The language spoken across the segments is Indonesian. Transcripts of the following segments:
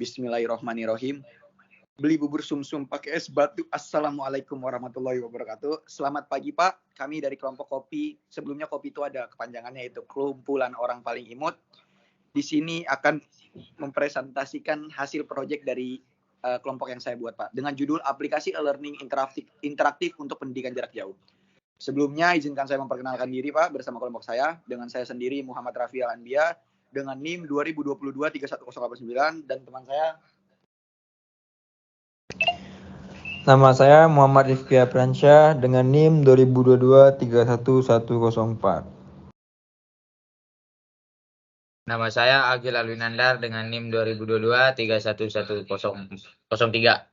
Bismillahirrahmanirrahim. Beli bubur sumsum pakai es batu. Assalamualaikum warahmatullahi wabarakatuh. Selamat pagi Pak, kami dari kelompok kopi. Sebelumnya kopi itu ada kepanjangannya, yaitu kumpulan orang paling imut. Di sini akan mempresentasikan hasil proyek dari kelompok yang saya buat Pak, dengan judul aplikasi e-learning interaktif untuk pendidikan jarak jauh. Sebelumnya izinkan saya memperkenalkan diri Pak bersama kelompok saya, dengan saya sendiri Muhammad Rafi Al-Anbiya dengan NIM 2022-31089 dan teman saya. Nama saya Muhammad Rifki Apransyah dengan NIM 2022-31104. Nama saya Agil Alwinandar dengan NIM 2022-31103.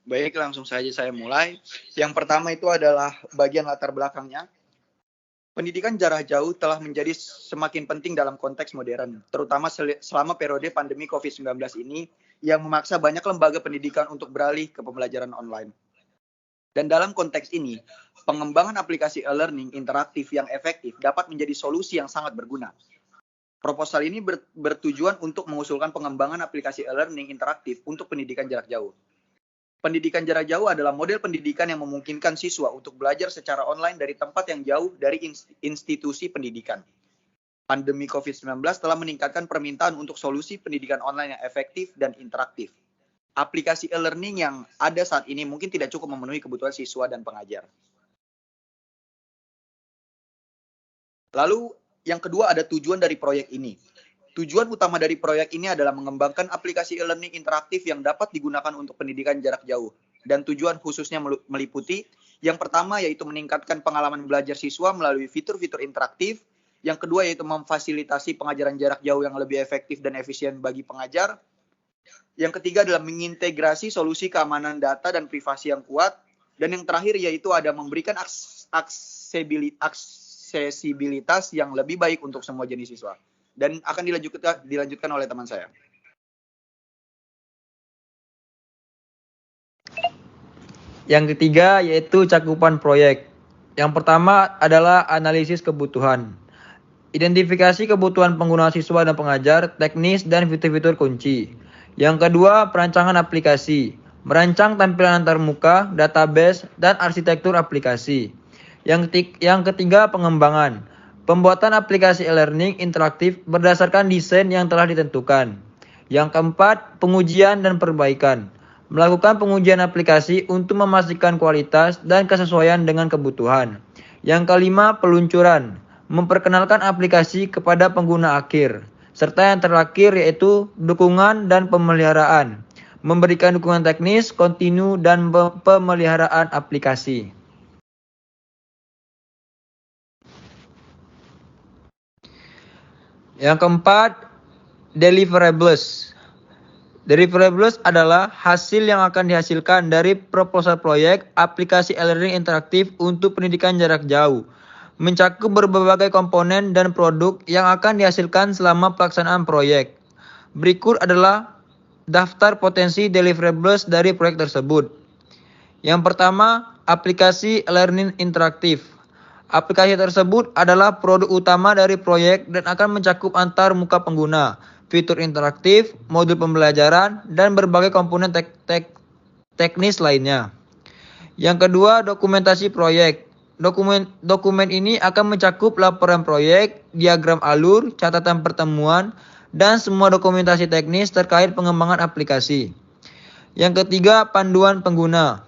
Baik, langsung saja saya mulai. Yang pertama itu adalah bagian latar belakangnya. Pendidikan jarak jauh telah menjadi semakin penting dalam konteks modern, terutama selama periode pandemi COVID-19 ini yang memaksa banyak lembaga pendidikan untuk beralih ke pembelajaran online. Dan dalam konteks ini, pengembangan aplikasi e-learning interaktif yang efektif dapat menjadi solusi yang sangat berguna. Proposal ini bertujuan untuk mengusulkan pengembangan aplikasi e-learning interaktif untuk pendidikan jarak jauh. Pendidikan jarak jauh adalah model pendidikan yang memungkinkan siswa untuk belajar secara online dari tempat yang jauh dari institusi pendidikan. Pandemi COVID-19 telah meningkatkan permintaan untuk solusi pendidikan online yang efektif dan interaktif. Aplikasi e-learning yang ada saat ini mungkin tidak cukup memenuhi kebutuhan siswa dan pengajar. Lalu yang kedua ada tujuan dari proyek ini. Tujuan utama dari proyek ini adalah mengembangkan aplikasi e-learning interaktif yang dapat digunakan untuk pendidikan jarak jauh. Dan tujuan khususnya meliputi, yang pertama yaitu meningkatkan pengalaman belajar siswa melalui fitur-fitur interaktif. Yang kedua yaitu memfasilitasi pengajaran jarak jauh yang lebih efektif dan efisien bagi pengajar. Yang ketiga adalah mengintegrasi solusi keamanan data dan privasi yang kuat. Dan yang terakhir yaitu ada memberikan aksesibilitas yang lebih baik untuk semua jenis siswa. Dan akan dilanjutkan oleh teman saya. Yang ketiga yaitu cakupan proyek. Yang pertama adalah analisis kebutuhan. Identifikasi kebutuhan pengguna siswa dan pengajar, teknis dan fitur-fitur kunci. Yang kedua, perancangan aplikasi. Merancang tampilan antarmuka, database, dan arsitektur aplikasi. Yang ketiga, pengembangan. Pembuatan aplikasi e-learning interaktif berdasarkan desain yang telah ditentukan. Yang keempat, pengujian dan perbaikan. Melakukan pengujian aplikasi untuk memastikan kualitas dan kesesuaian dengan kebutuhan. Yang kelima, peluncuran. Memperkenalkan aplikasi kepada pengguna akhir. Serta yang terakhir yaitu dukungan dan pemeliharaan. Memberikan dukungan teknis, kontinu, dan pemeliharaan aplikasi. Yang keempat, deliverables. Deliverables adalah hasil yang akan dihasilkan dari proposal proyek aplikasi e-learning interaktif untuk pendidikan jarak jauh. Mencakup berbagai komponen dan produk yang akan dihasilkan selama pelaksanaan proyek. Berikut adalah daftar potensi deliverables dari proyek tersebut. Yang pertama, aplikasi e-learning interaktif. Aplikasi tersebut adalah produk utama dari proyek dan akan mencakup antar muka pengguna, fitur interaktif, modul pembelajaran, dan berbagai komponen teknis lainnya. Yang kedua, dokumentasi proyek. Dokumen ini akan mencakup laporan proyek, diagram alur, catatan pertemuan, dan semua dokumentasi teknis terkait pengembangan aplikasi. Yang ketiga, panduan pengguna.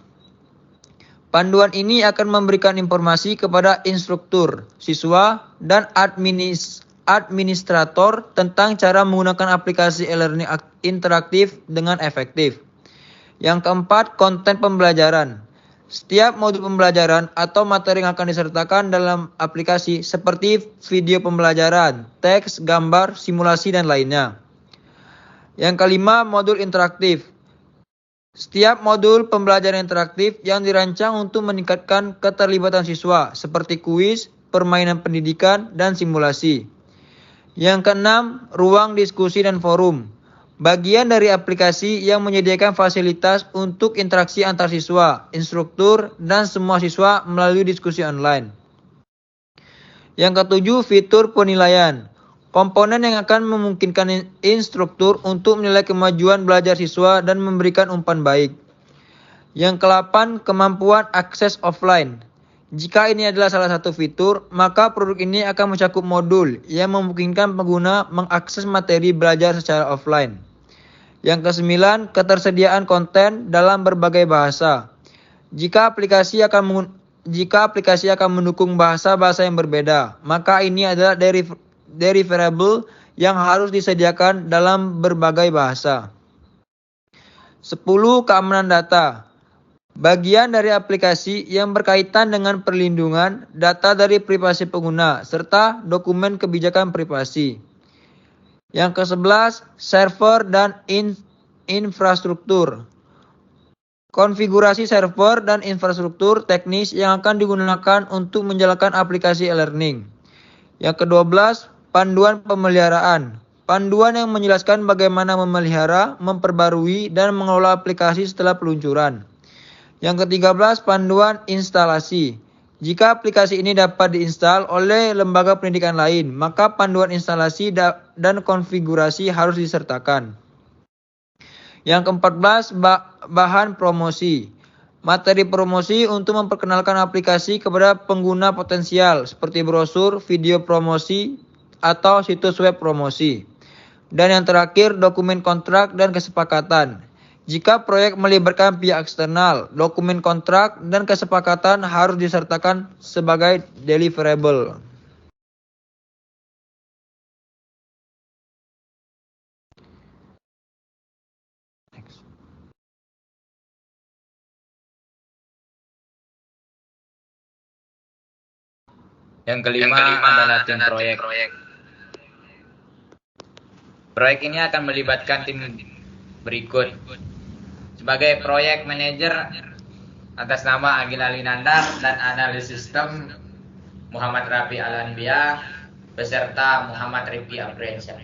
Panduan ini akan memberikan informasi kepada instruktur, siswa, dan administrator tentang cara menggunakan aplikasi e-learning interaktif dengan efektif. Yang keempat, konten pembelajaran. Setiap modul pembelajaran atau materi yang akan disertakan dalam aplikasi seperti video pembelajaran, teks, gambar, simulasi, dan lainnya. Yang kelima, modul interaktif. Setiap modul pembelajaran interaktif yang dirancang untuk meningkatkan keterlibatan siswa seperti kuis, permainan pendidikan, dan simulasi. Yang keenam, ruang diskusi dan forum. Bagian dari aplikasi yang menyediakan fasilitas untuk interaksi antar siswa, instruktur, dan semua siswa melalui diskusi online. Yang ketujuh, fitur penilaian. Komponen yang akan memungkinkan instruktur untuk menilai kemajuan belajar siswa dan memberikan umpan baik. Yang ke-8, kemampuan akses offline. Jika ini adalah salah satu fitur, maka produk ini akan mencakup modul yang memungkinkan pengguna mengakses materi belajar secara offline. Yang ke-9, ketersediaan konten dalam berbagai bahasa. Jika aplikasi akan mendukung bahasa-bahasa yang berbeda, maka ini adalah deliverable yang harus disediakan dalam berbagai bahasa. 10. Keamanan data. Bagian dari aplikasi yang berkaitan dengan perlindungan data dari privasi pengguna, serta dokumen kebijakan privasi. Yang ke-11, server dan infrastruktur. Konfigurasi server dan infrastruktur teknis yang akan digunakan untuk menjalankan aplikasi e-learning. Yang ke-12, panduan pemeliharaan. Panduan yang menjelaskan bagaimana memelihara, memperbarui, dan mengelola aplikasi setelah peluncuran. Yang ke-13, panduan instalasi. Jika aplikasi ini dapat diinstal oleh lembaga pendidikan lain, maka panduan instalasi dan konfigurasi harus disertakan. Yang ke-14, bahan promosi. Materi promosi untuk memperkenalkan aplikasi kepada pengguna potensial, seperti brosur, video promosi, atau situs web promosi. Dan yang terakhir, dokumen kontrak dan kesepakatan. Jika proyek melibatkan pihak eksternal, dokumen kontrak dan kesepakatan harus disertakan sebagai deliverable. Yang kelima adalah tim proyek. Proyek ini akan melibatkan tim berikut. Sebagai proyek manajer atas nama Agil Alinanda dan analis sistem Muhammad Rafi Alanbia beserta Muhammad Rifki Apriansyah.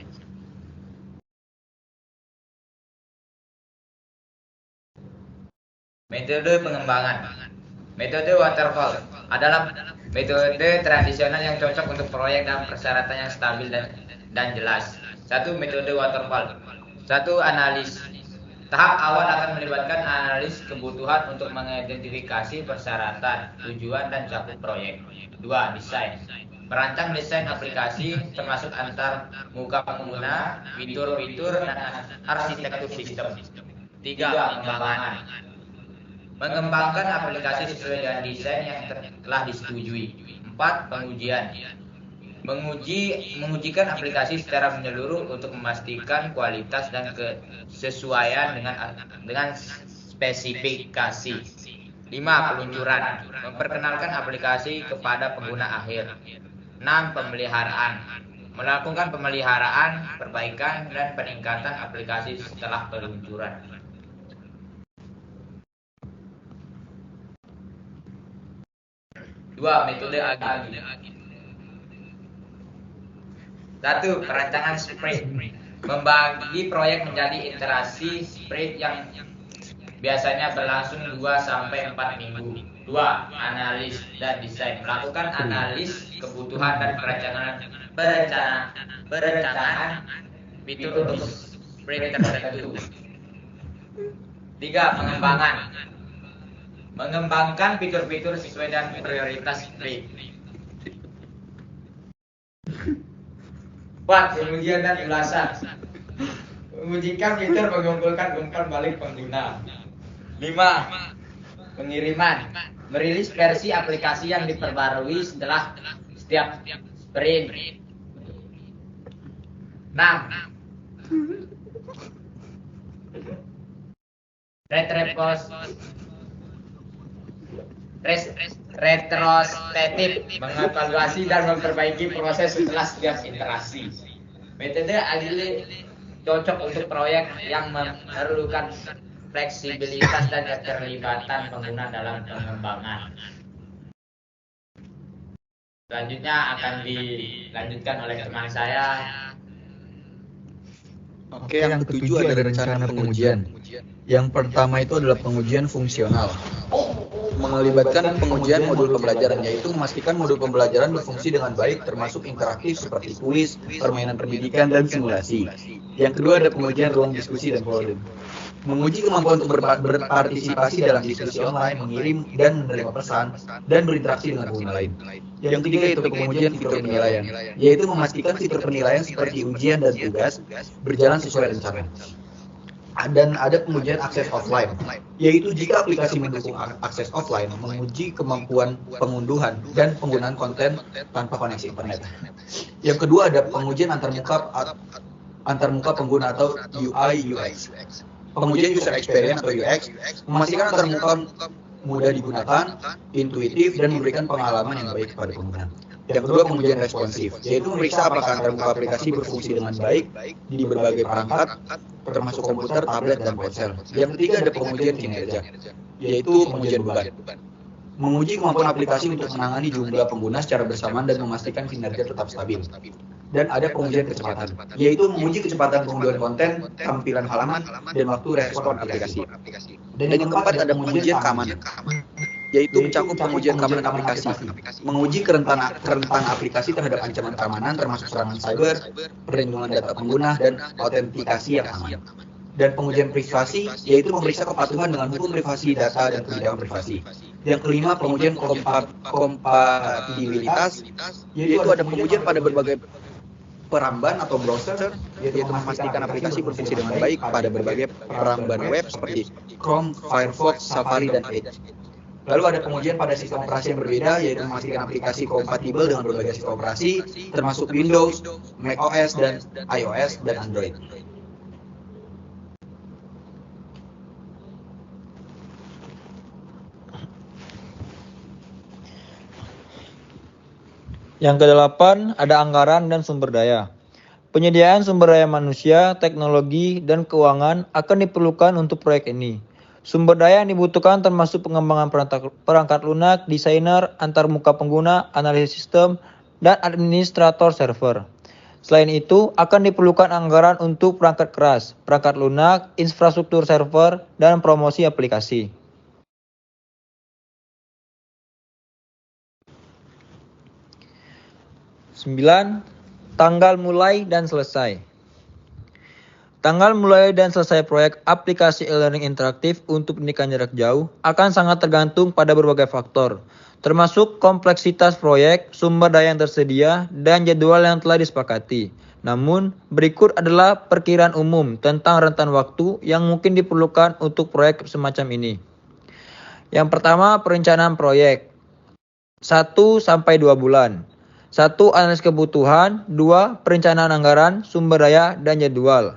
Metode pengembangan. Metode waterfall adalah metode tradisional yang cocok untuk proyek dan persyaratan yang stabil dan jelas. 1. Metode waterfall. 1. Analis. Tahap awal akan melibatkan analis kebutuhan untuk mengidentifikasi persyaratan, tujuan, dan cakup proyek. 2. Desain. Merancang desain aplikasi termasuk antar muka pengguna, fitur-fitur, dan arsitektur sistem. 3. Pengembangan. Mengembangkan aplikasi sesuai dengan desain yang telah disetujui. 4. Pengujian. Mengujikan aplikasi secara menyeluruh untuk memastikan kualitas dan kesesuaian dengan spesifikasi. 5. Peluncuran. Memperkenalkan aplikasi kepada pengguna akhir. 6. Pemeliharaan. Melakukan pemeliharaan, perbaikan, dan peningkatan aplikasi setelah peluncuran. Dua, metode agil. 1. Perancangan sprint. Membagi proyek menjadi iterasi sprint yang biasanya berlangsung 2-4 minggu. 2. Analis dan desain. Melakukan analis kebutuhan dan perencanaan fitur untuk sprint tertentu. 3. Pengembangan. Mengembangkan fitur-fitur sesuai dengan prioritas sprint. 4. Pengujian dan ulasan. Mengujikan fitur mengumpulkan umpan balik pengguna. 5. Pengiriman. Merilis versi aplikasi yang diperbarui setelah setiap sprint. 6. Retrospektif, mengevaluasi dan memperbaiki proses setelah setiap iterasi. Metode agil cocok untuk proyek yang memerlukan fleksibilitas dan keterlibatan pengguna dalam pengembangan. Selanjutnya akan dilanjutkan oleh teman saya. Oke, yang ketujuh ada rencana pengujian. Yang pertama itu adalah pengujian fungsional. Melibatkan pengujian modul pembelajaran, yaitu memastikan modul pembelajaran berfungsi dengan baik, termasuk interaktif seperti kuis, permainan pendidikan, dan simulasi. Yang kedua ada pengujian ruang diskusi dan forum. Menguji kemampuan untuk berpartisipasi dalam diskusi online, mengirim dan menerima pesan, dan berinteraksi dengan pengguna lain. Yang ketiga itu pengujian fitur penilaian, yaitu memastikan fitur penilaian seperti ujian dan tugas berjalan sesuai rencana. Dan ada pengujian akses offline, yaitu jika aplikasi mendukung akses offline, menguji kemampuan pengunduhan dan penggunaan konten tanpa koneksi internet. Yang kedua ada pengujian antarmuka pengguna atau UI UX. Pengujian user experience atau UX, memastikan antarmuka mudah digunakan, intuitif, dan memberikan pengalaman yang baik kepada pengguna. Yang kedua pengujian responsif, yaitu memeriksa apakah antarmuka aplikasi berfungsi dengan baik di berbagai perangkat, termasuk komputer, tablet, dan ponsel. Yang ketiga ada pengujian kinerja, yaitu pengujian beban. Menguji kemampuan aplikasi untuk menangani jumlah pengguna secara bersamaan dan memastikan kinerja tetap stabil. Dan ada pengujian kecepatan, yaitu menguji kecepatan pengunduhan konten, tampilan halaman, dan waktu respon aplikasi. Dan yang keempat ada pengujian keamanan, yaitu mencakup pengujian keamanan aplikasi, menguji kerentanan aplikasi terhadap ancaman keamanan termasuk serangan cyber, perlindungan data pengguna, dan autentikasi yang aman. Dan pengujian privasi, yaitu memeriksa kepatuhan dengan hukum privasi data dan kebijakan privasi. Yang kelima, pengujian kompatibilitas, yaitu ada pengujian pada berbagai peramban atau browser, yaitu memastikan aplikasi berfungsi dengan baik pada berbagai peramban web seperti Chrome, Firefox, Safari, dan Edge. Lalu ada pengujian pada sistem operasi yang berbeda, yaitu memastikan aplikasi kompatibel dengan berbagai sistem operasi, termasuk Windows, macOS, dan iOS, dan Android. Yang kedelapan ada anggaran dan sumber daya. Penyediaan sumber daya manusia, teknologi, dan keuangan akan diperlukan untuk proyek ini. Sumber daya yang dibutuhkan termasuk pengembangan perangkat lunak, desainer, antarmuka pengguna, analisis sistem, dan administrator server. Selain itu, akan diperlukan anggaran untuk perangkat keras, perangkat lunak, infrastruktur server, dan promosi aplikasi. Tanggal mulai dan selesai. Tanggal mulai dan selesai proyek aplikasi e-learning interaktif untuk pendidikan jarak jauh akan sangat tergantung pada berbagai faktor, termasuk kompleksitas proyek, sumber daya yang tersedia, dan jadwal yang telah disepakati. Namun, berikut adalah perkiraan umum tentang rentan waktu yang mungkin diperlukan untuk proyek semacam ini. Yang pertama, perencanaan proyek. 1-2 bulan. 1. Analisis kebutuhan. 2. Perencanaan anggaran, sumber daya, dan jadwal.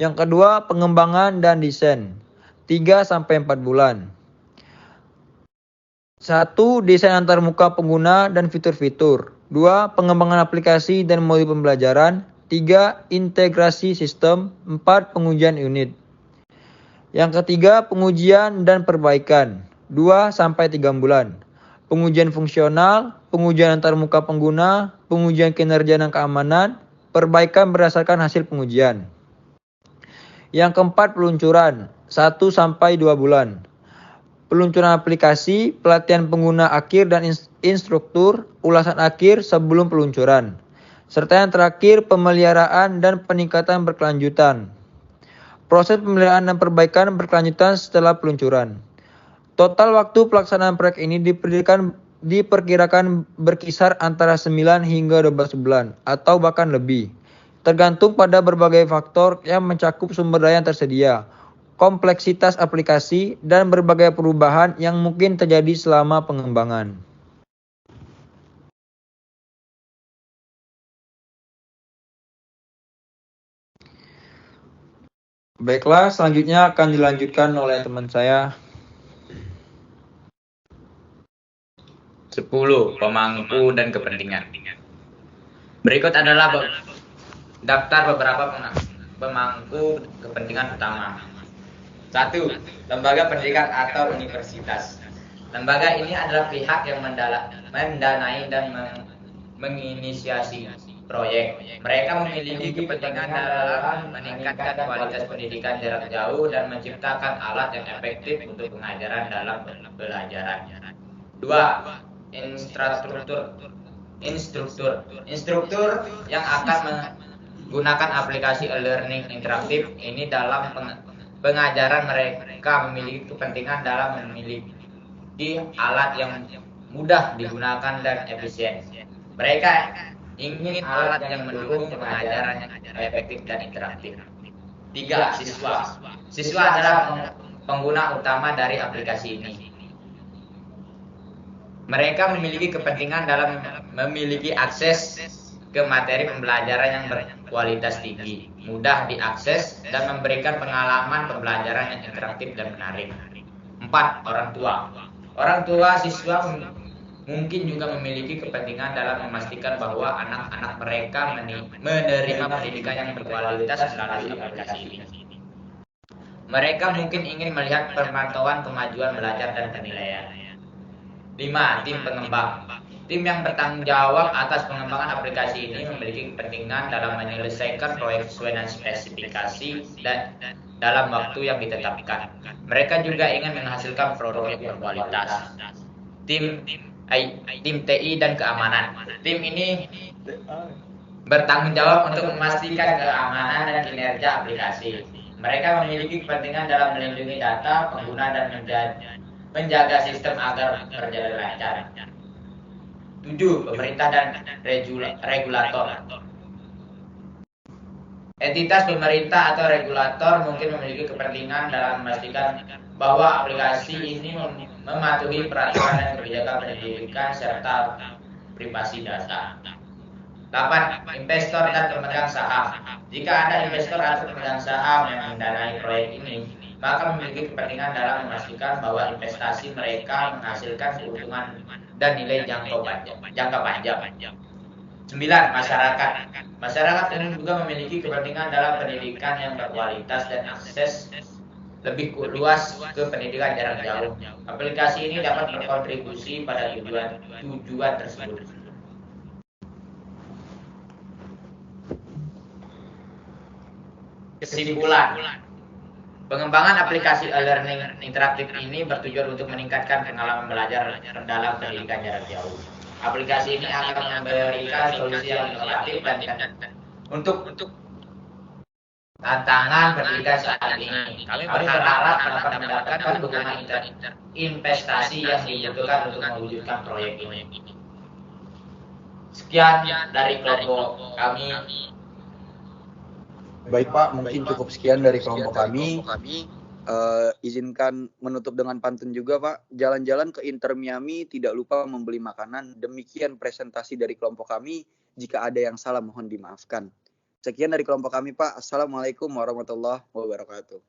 Yang kedua, pengembangan dan desain. 3-4 bulan. 1. Desain antarmuka pengguna dan fitur-fitur. 2. Pengembangan aplikasi dan modul pembelajaran. 3. Integrasi sistem. 4. Pengujian unit. Yang ketiga, pengujian dan perbaikan. 2-3 bulan. Pengujian fungsional, pengujian antarmuka pengguna, pengujian kinerja dan keamanan, perbaikan berdasarkan hasil pengujian. Yang keempat, peluncuran 1-2 bulan. Peluncuran aplikasi, pelatihan pengguna akhir dan instruktur, ulasan akhir sebelum peluncuran. Serta yang terakhir, pemeliharaan dan peningkatan berkelanjutan. Proses pemeliharaan dan perbaikan berkelanjutan setelah peluncuran. Total waktu pelaksanaan proyek ini diperkirakan berkisar antara 9 hingga 12 bulan atau bahkan lebih, tergantung pada berbagai faktor yang mencakup sumber daya yang tersedia, kompleksitas aplikasi, dan berbagai perubahan yang mungkin terjadi selama pengembangan. Baiklah, selanjutnya akan dilanjutkan oleh teman saya. 10. Pemangku dan kepentingan. Berikut adalah daftar beberapa pemangku kepentingan utama. 1. Lembaga pendidikan atau universitas. Lembaga ini adalah pihak yang mendanai dan menginisiasi proyek. Mereka memiliki kepentingan dalam meningkatkan kualitas pendidikan jarak jauh dan menciptakan alat yang efektif untuk pengajaran dalam pembelajaran. 2. Instruktur yang akan menggunakan aplikasi e-learning interaktif ini dalam pengajaran. Mereka memiliki kepentingan dalam memiliki alat yang mudah digunakan dan efisien. Mereka ingin alat yang mendukung pengajaran yang efektif dan interaktif. 3. Siswa adalah pengguna utama dari aplikasi ini. Mereka memiliki kepentingan dalam memiliki akses ke materi pembelajaran yang berkualitas tinggi, mudah diakses, dan memberikan pengalaman pembelajaran yang interaktif dan menarik. 4. Orang tua. Orang tua siswa mungkin juga memiliki kepentingan dalam memastikan bahwa anak-anak mereka menerima pendidikan yang berkualitas melalui aplikasi ini. Mereka mungkin ingin melihat pemantauan kemajuan belajar dan penilaian. 5. Tim pengembang. Tim yang bertanggung jawab atas pengembangan aplikasi ini memiliki kepentingan dalam menyelesaikan proyek sesuai dengan spesifikasi dan dalam waktu yang ditetapkan. Mereka juga ingin menghasilkan produk yang berkualitas. Tim TI dan keamanan. Tim ini bertanggung jawab untuk memastikan keamanan dan kinerja aplikasi. Mereka memiliki kepentingan dalam melindungi data pengguna dan menjaga sistem agar berjalan lancar. 7. Pemerintah dan regulator. Entitas pemerintah atau regulator mungkin memiliki kepentingan dalam memastikan bahwa aplikasi ini mematuhi peraturan dan kebijakan pendidikan serta privasi data. 8. Investor dan pemegang saham. Jika ada investor atau pemegang saham yang mendanai proyek ini, maka memiliki kepentingan dalam memastikan bahwa investasi mereka menghasilkan keuntungan dan nilai jangka panjang. 9. Masyarakat. Masyarakat ini juga memiliki kepentingan dalam pendidikan yang berkualitas dan akses lebih luas ke pendidikan jarak jauh. Aplikasi ini dapat berkontribusi pada tujuan tersebut. Kesimpulan. Pengembangan aplikasi e-learning interaktif ini bertujuan untuk meningkatkan pengalaman belajar dalam pendidikan jarak jauh. Aplikasi ini akan memberikan solusi yang inovatif dan untuk tantangan pendidikan saat ini. Kami berharap dapat mendapatkan dukungan investasi yang dibutuhkan untuk mewujudkan proyek ini. Sekian dari kelompok kami. Baik Pak, mungkin cukup sekian dari kelompok kami. Izinkan menutup dengan pantun juga Pak. Jalan-jalan ke Inter Miami, tidak lupa membeli makanan. Demikian presentasi dari kelompok kami. Jika ada yang salah mohon dimaafkan. Sekian dari kelompok kami Pak. Assalamualaikum warahmatullahi wabarakatuh.